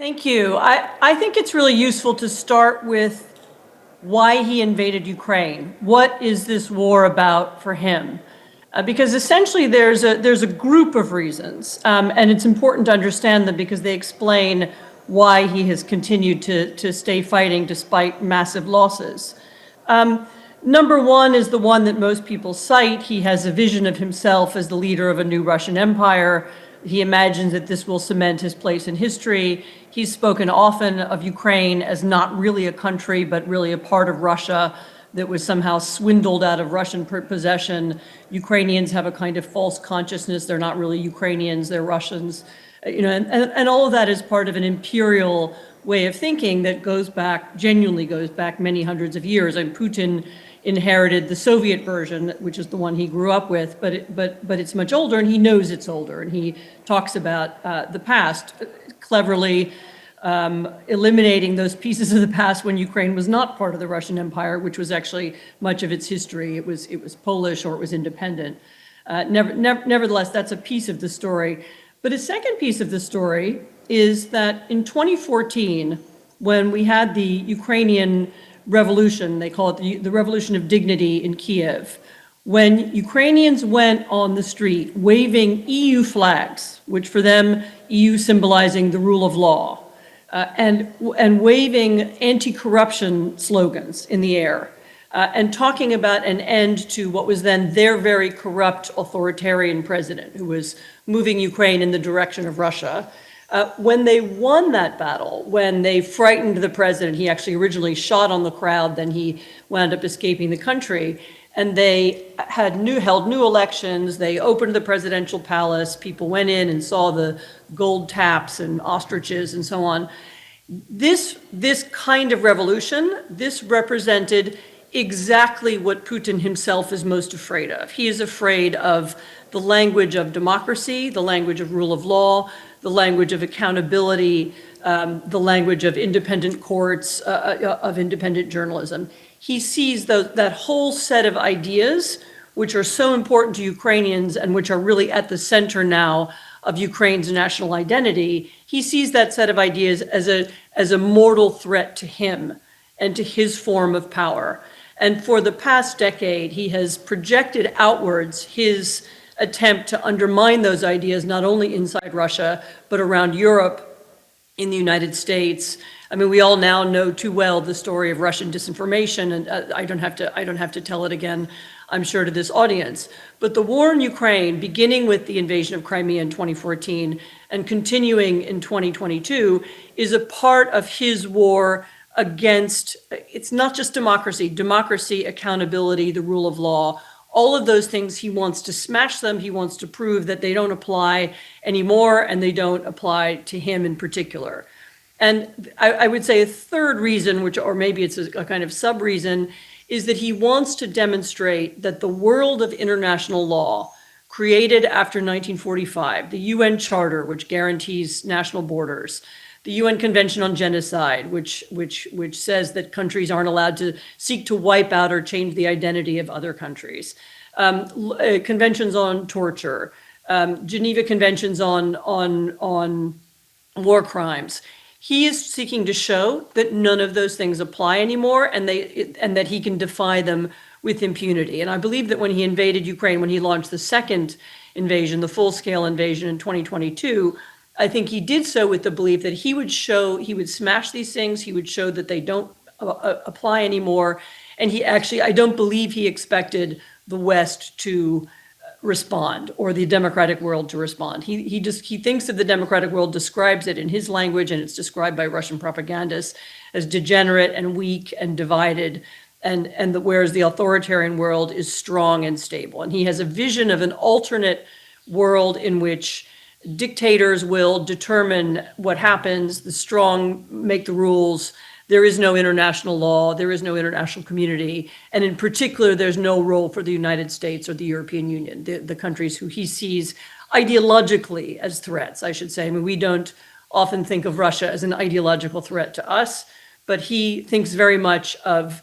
Thank you. I think it's really useful to start with why he invaded Ukraine. What is this war about for him? Because essentially there's a group of reasons, and it's important to understand them because they explain why he has continued to stay fighting despite massive losses. Number one is the one that most people cite. He has a vision of himself as the leader of a new Russian empire. He imagines that this will cement his place in history. He's spoken often of Ukraine as not really a country, but really a part of Russia that was somehow swindled out of Russian possession. Ukrainians have a kind of false consciousness. They're not really Ukrainians, they're Russians. And all of that is part of an imperial way of thinking that genuinely goes back many hundreds of years. And Putin inherited the Soviet version, which is the one he grew up with, but it's much older, and he knows it's older, and he talks about the past, cleverly eliminating those pieces of the past when Ukraine was not part of the Russian Empire, which was actually much of its history. It was Polish or it was independent. Nevertheless, that's a piece of the story. But a second piece of the story is that in 2014, when we had the Ukrainian revolution, they call it the Revolution of Dignity in Kiev, when Ukrainians went on the street waving EU flags, which for them, EU symbolizing the rule of law, and waving anti-corruption slogans in the air, and talking about an end to what was then their very corrupt authoritarian president who was moving Ukraine in the direction of Russia. When they won that battle, when they frightened the president, he actually originally shot on the crowd, then he wound up escaping the country, and they held new elections, they opened the presidential palace, people went in and saw the gold taps and ostriches and so on. This kind of revolution, this represented exactly what Putin himself is most afraid of. He is afraid of the language of democracy, the language of rule of law, the language of accountability, the language of independent courts, of independent journalism. He sees that whole set of ideas, which are so important to Ukrainians and which are really at the center now of Ukraine's national identity. He sees that set of ideas as a mortal threat to him and to his form of power. And for the past decade, he has projected outwards his attempt to undermine those ideas, not only inside Russia, but around Europe, in the United States. I mean, we all now know too well the story of Russian disinformation, and I don't have to tell it again, I'm sure, to this audience. But the war in Ukraine, beginning with the invasion of Crimea in 2014 and continuing in 2022, is a part of his war against, it's not just democracy, accountability, the rule of law, all of those things. He wants to smash them. He wants to prove that they don't apply anymore and they don't apply to him in particular. And I would say a third reason, or maybe it's a kind of sub-reason, is that he wants to demonstrate that the world of international law created after 1945, the UN Charter, which guarantees national borders, the UN Convention on Genocide, which says that countries aren't allowed to seek to wipe out or change the identity of other countries, conventions on torture, Geneva Conventions on war crimes. He is seeking to show that none of those things apply anymore, and that he can defy them with impunity. And I believe that when he invaded Ukraine, when he launched the second invasion, the full-scale invasion in 2022, I think he did so with the belief that he would smash these things, he would show that they don't apply anymore. And I don't believe he expected the West to respond or the democratic world to respond. He thinks that the democratic world describes it in his language, and it's described by Russian propagandists as degenerate and weak and divided, whereas the authoritarian world is strong and stable. And he has a vision of an alternate world in which dictators will determine what happens, the strong make the rules, there is no international law, there is no international community, and in particular, there's no role for the United States or the European Union, the countries who he sees ideologically as threats, I should say. I mean, we don't often think of Russia as an ideological threat to us, but he thinks very much of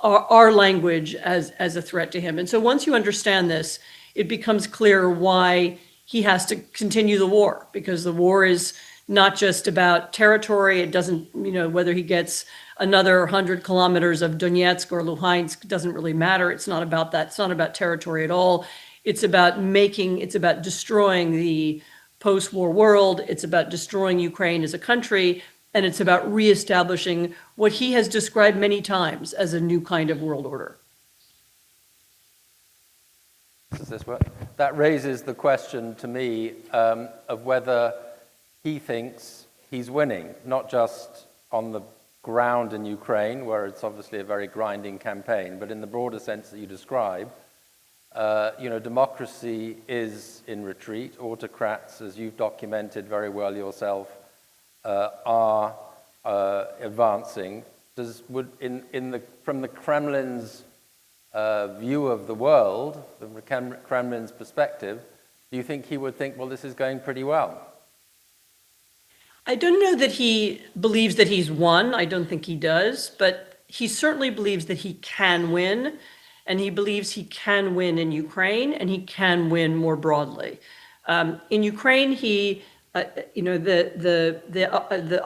our language as a threat to him. And so once you understand this, it becomes clear why he has to continue the war, because the war is not just about territory. It doesn't, whether he gets another 100 kilometers of Donetsk or Luhansk doesn't really matter. It's not about that. It's not about territory at all. It's about destroying the post-war world. It's about destroying Ukraine as a country. And it's about reestablishing what he has described many times as a new kind of world order. Does this work? That raises the question to me of whether he thinks he's winning, not just on the ground in Ukraine, where it's obviously a very grinding campaign, but in the broader sense that you describe. Democracy is in retreat. Autocrats, as you've documented very well yourself, are advancing. From the Kremlin's view of the world, from the Kremlin's perspective, do you think he would think, well, this is going pretty well? I don't know that he believes that he's won. I don't think he does, but he certainly believes that he can win, and he believes he can win in Ukraine, and he can win more broadly. In Ukraine,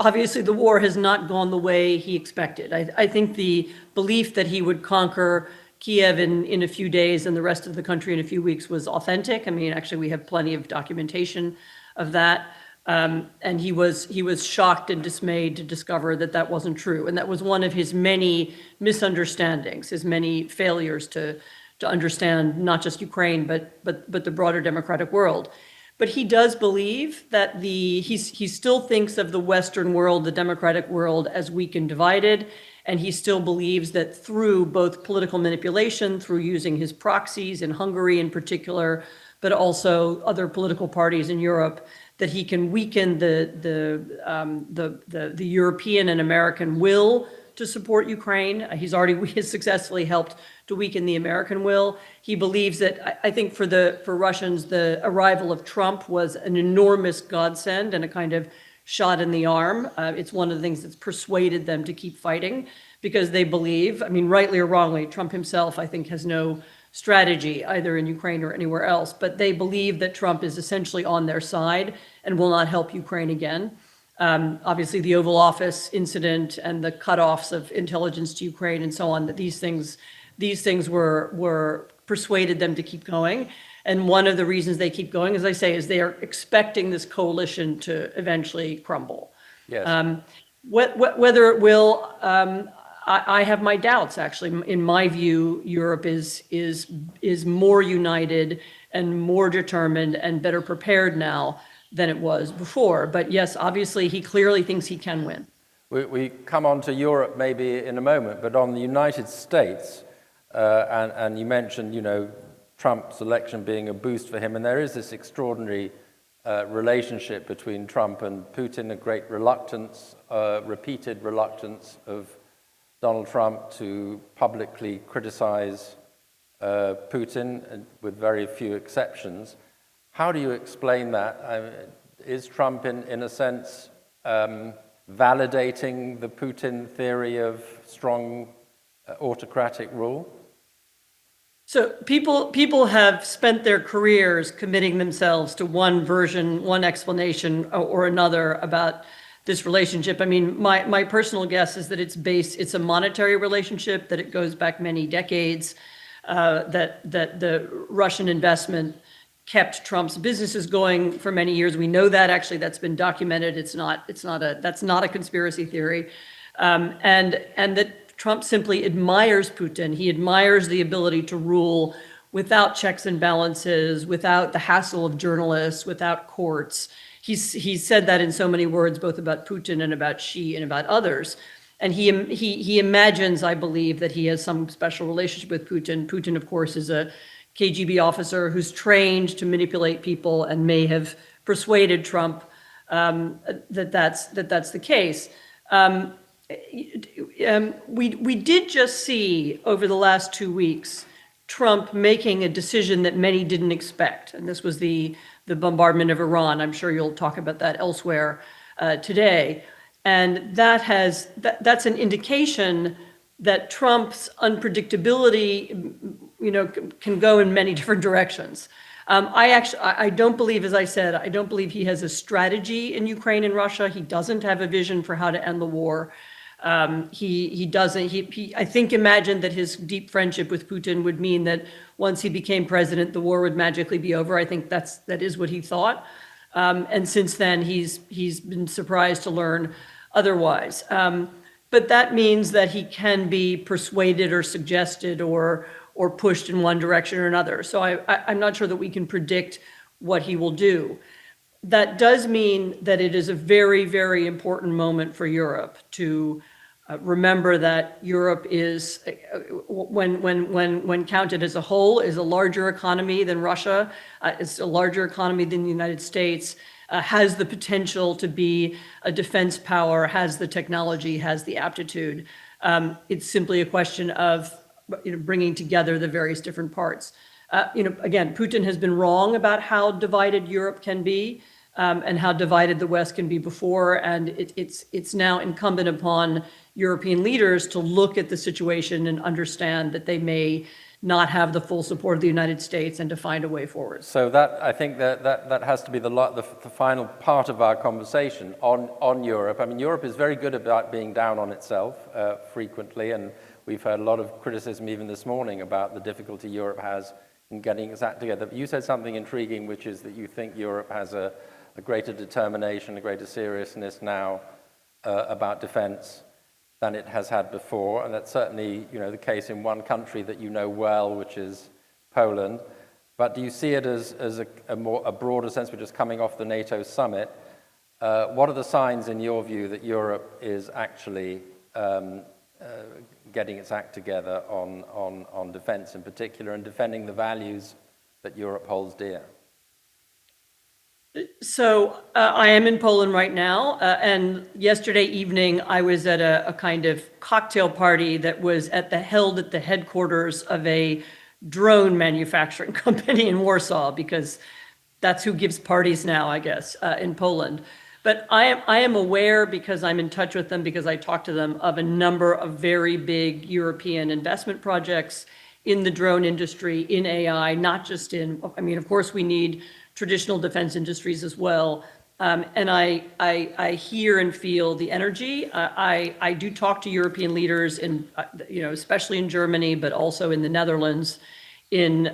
obviously the war has not gone the way he expected. I think the belief that he would conquer Kiev in a few days and the rest of the country in a few weeks was authentic. I mean, actually, we have plenty of documentation of that. And he was shocked and dismayed to discover that that wasn't true. And that was one of his many misunderstandings, his many failures to understand not just Ukraine, but the broader democratic world. But he does believe that he still thinks of the Western world, the democratic world, as weak and divided. And he still believes that through both political manipulation, through using his proxies in Hungary in particular, but also other political parties in Europe, that he can weaken the European and American will to support Ukraine. He's successfully helped to weaken the American will. He believes that, I think for Russians, the arrival of Trump was an enormous godsend and a kind of shot in the arm. It's one of the things that's persuaded them to keep fighting, because they believe, I mean, rightly or wrongly, Trump himself, I think, has no strategy either in Ukraine or anywhere else, but they believe that Trump is essentially on their side and will not help Ukraine again. Obviously, the Oval Office incident and the cutoffs of intelligence to Ukraine and so on, that these things were persuaded them to keep going. And one of the reasons they keep going, as I say, is they are expecting this coalition to eventually crumble. Yes. Whether it will, I have my doubts, actually. In my view, Europe is more united and more determined and better prepared now than it was before. But yes, obviously, he clearly thinks he can win. We come on to Europe maybe in a moment, but on the United States, and you mentioned, Trump's election being a boost for him, and there is this extraordinary relationship between Trump and Putin, a great reluctance, repeated reluctance of Donald Trump to publicly criticize Putin, with very few exceptions. How do you explain that? Is Trump, in a sense, validating the Putin theory of strong autocratic rule? So people have spent their careers committing themselves to one version, one explanation or another about this relationship. I mean, my personal guess is that it's a monetary relationship, that it goes back many decades, that the Russian investment kept Trump's businesses going for many years. We know that, actually, that's been documented. That's not a conspiracy theory. And that Trump simply admires Putin. He admires the ability to rule without checks and balances, without the hassle of journalists, without courts. He's said that in so many words, both about Putin and about Xi and about others. And he imagines, I believe, that he has some special relationship with Putin. Putin, of course, is a KGB officer who's trained to manipulate people and may have persuaded Trump that that's the case. We did just see over the last 2 weeks Trump making a decision that many didn't expect, and this was the bombardment of Iran. I'm sure you'll talk about that elsewhere today, and that's an indication that Trump's unpredictability, can go in many different directions. I don't believe, as I said, I don't believe he has a strategy in Ukraine and Russia. He doesn't have a vision for how to end the war. He doesn't, I think, imagined that his deep friendship with Putin would mean that once he became president, the war would magically be over. I think that is what he thought. And since then, he's been surprised to learn otherwise. But that means that he can be persuaded or suggested or pushed in one direction or another. So I'm not sure that we can predict what he will do. That does mean that it is a very, very important moment for Europe to remember that Europe is, when counted as a whole, is a larger economy than Russia. It's a larger economy than the United States. Has the potential to be a defense power, has the technology, has the aptitude. It's simply a question of bringing together the various different parts. Again, Putin has been wrong about how divided Europe can be and how divided the West can be before, and it's now incumbent upon European leaders to look at the situation and understand that they may not have the full support of the United States and to find a way forward. So I think that has to be the final part of our conversation on Europe. I mean, Europe is very good about being down on itself frequently, and we've heard a lot of criticism even this morning about the difficulty Europe has in getting its act together. But you said something intriguing, which is that you think Europe has a greater determination, a greater seriousness now about defense than it has had before, and that's certainly the case in one country that you know well, which is Poland. But do you see it as a broader sense? We're just coming off the NATO summit. What are the signs, in your view, that Europe is actually getting its act together on defense in particular, and defending the values that Europe holds dear? So I am in Poland right now, and yesterday evening I was at a kind of cocktail party that was held at the headquarters of a drone manufacturing company in Warsaw, because that's who gives parties now, I guess, in Poland. But I am aware, because I'm in touch with them, because I talk to them, of a number of very big European investment projects in the drone industry, in AI, not just of course we need traditional defense industries as well. And I hear and feel the energy. I do talk to European leaders especially in Germany, but also in the Netherlands, in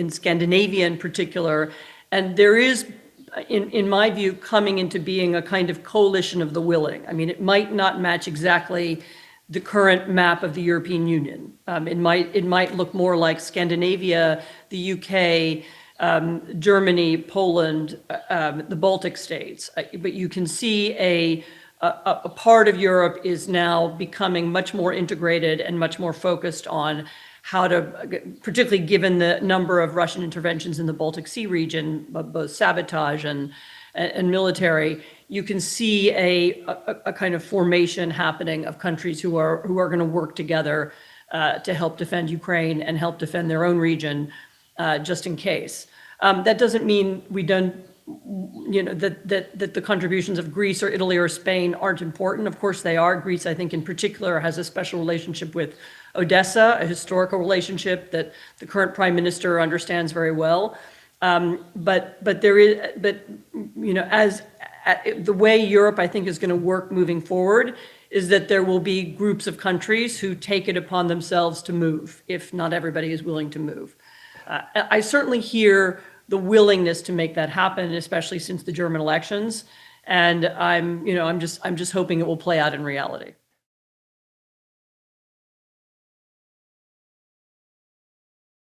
Scandinavia in particular. And there is, in my view, coming into being a kind of coalition of the willing. I mean, it might not match exactly the current map of the European Union. It might look more like Scandinavia, the UK, Germany, Poland, the Baltic states. But you can see a part of Europe is now becoming much more integrated and much more focused on how to, particularly given the number of Russian interventions in the Baltic Sea region, both sabotage and military. You can see a kind of formation happening of countries who are going to work together to help defend Ukraine and help defend their own region, just in case. That doesn't mean we don't, that the contributions of Greece or Italy or Spain aren't important. Of course they are. Greece, I think in particular, has a special relationship with Odessa, a historical relationship that the current prime minister understands very well. But the way Europe, I think, is going to work moving forward is that there will be groups of countries who take it upon themselves to move, if not everybody is willing to move. I certainly hear the willingness to make that happen, especially since the German elections, and I'm just hoping it will play out in reality.